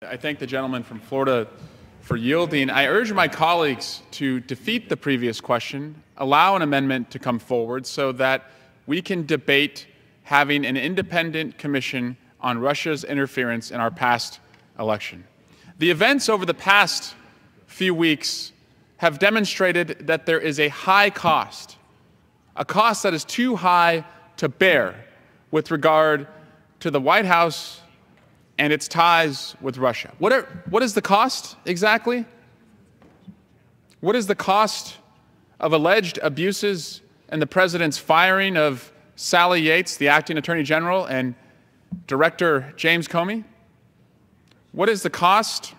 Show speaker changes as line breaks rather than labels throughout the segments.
I thank the gentleman from Florida for yielding. I urge my colleagues to defeat the previous question, allow an amendment to come forward so that we can debate having an independent commission on Russia's interference in our past election. The events over the past few weeks have demonstrated that there is a high cost, a cost that is too high to bear with regard to the White House and its ties with Russia. What is the cost exactly? What is the cost of alleged abuses and the president's firing of Sally Yates, the acting attorney general, and Director James Comey? What is the cost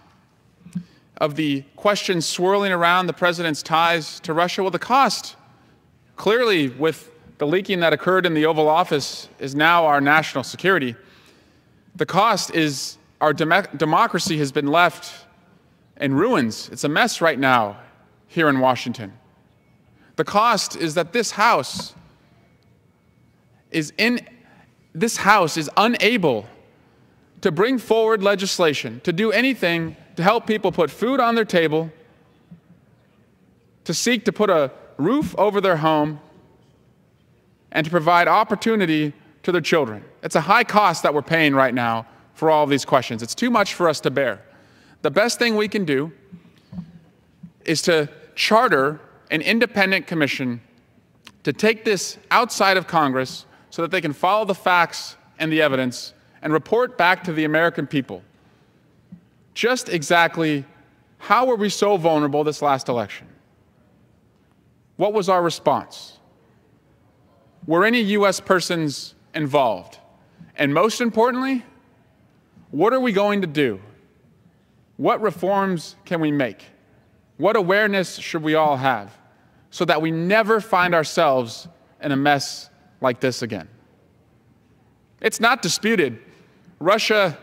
of the questions swirling around the president's ties to Russia? Well, the cost, clearly with the leaking that occurred in the Oval Office, is now our national security. The cost is our democracy has been left in ruins. It's a mess right now here in Washington. The cost is that this House is unable to bring forward legislation, to do anything to help people put food on their table, to seek to put a roof over their home, and to provide opportunity to their children. It's a high cost that we're paying right now for all of these questions. It's too much for us to bear. The best thing we can do is to charter an independent commission to take this outside of Congress so that they can follow the facts and the evidence and report back to the American people just exactly how were we so vulnerable this last election? What was our response? Were any U.S. persons involved? And most importantly, what are we going to do? What reforms can we make? What awareness should we all have so that we never find ourselves in a mess like this again? It's not disputed. Russia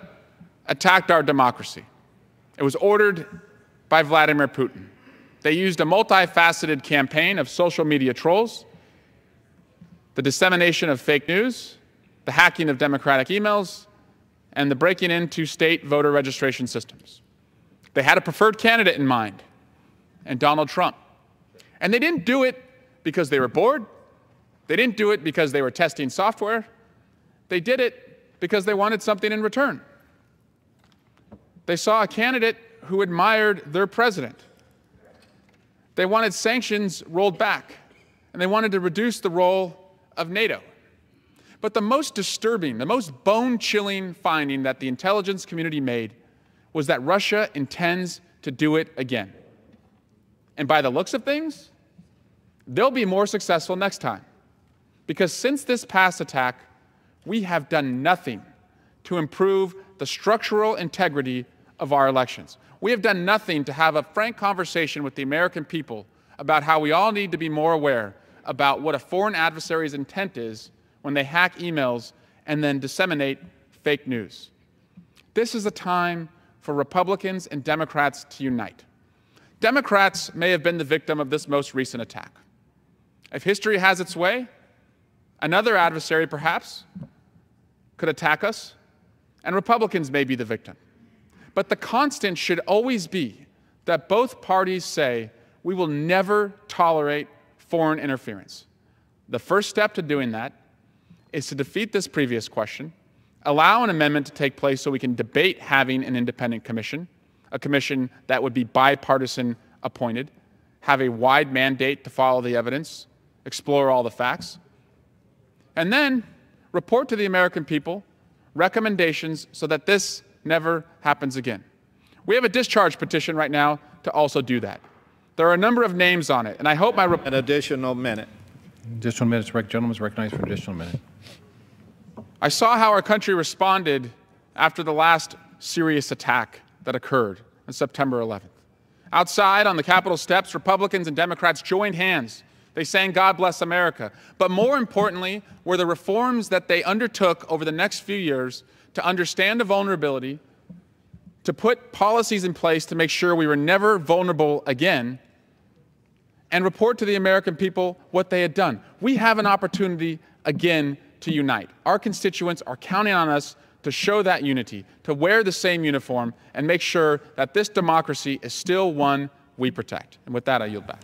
attacked our democracy. It was ordered by Vladimir Putin. They used a multifaceted campaign of social media trolls, the dissemination of fake news, the hacking of democratic emails, and the breaking into state voter registration systems. They had a preferred candidate in mind, and Donald Trump. And they didn't do it because they were bored. They didn't do it because they were testing software. They did it because they wanted something in return. They saw a candidate who admired their president. They wanted sanctions rolled back, and they wanted to reduce the role of NATO. But the most disturbing, the most bone-chilling finding that the intelligence community made was that Russia intends to do it again. And by the looks of things, they'll be more successful next time. Because since this past attack, we have done nothing to improve the structural integrity of our elections. We have done nothing to have a frank conversation with the American people about how we all need to be more aware about what a foreign adversary's intent is when they hack emails and then disseminate fake news. This is a time for Republicans and Democrats to unite. Democrats may have been the victim of this most recent attack. If history has its way, another adversary perhaps could attack us, and Republicans may be the victim. But the constant should always be that both parties say, we will never tolerate foreign interference. The first step to doing that is to defeat this previous question, allow an amendment to take place so we can debate having an independent commission, a commission that would be bipartisan appointed, have a wide mandate to follow the evidence, explore all the facts, and then report to the American people recommendations so that this never happens again. We have a discharge petition right now to also do that. There are a number of names on it, and I hope
an additional minute.
Additional minutes. Gentleman is recognized for an additional minute.
I saw how our country responded after the last serious attack that occurred on September 11th. Outside on the Capitol steps, Republicans and Democrats joined hands. They sang "God Bless America." But more importantly were the reforms that they undertook over the next few years to understand the vulnerability, to put policies in place to make sure we were never vulnerable again, and report to the American people what they had done. We have an opportunity again to unite. Our constituents are counting on us to show that unity, to wear the same uniform, and make sure that this democracy is still one we protect. And with that, I yield back.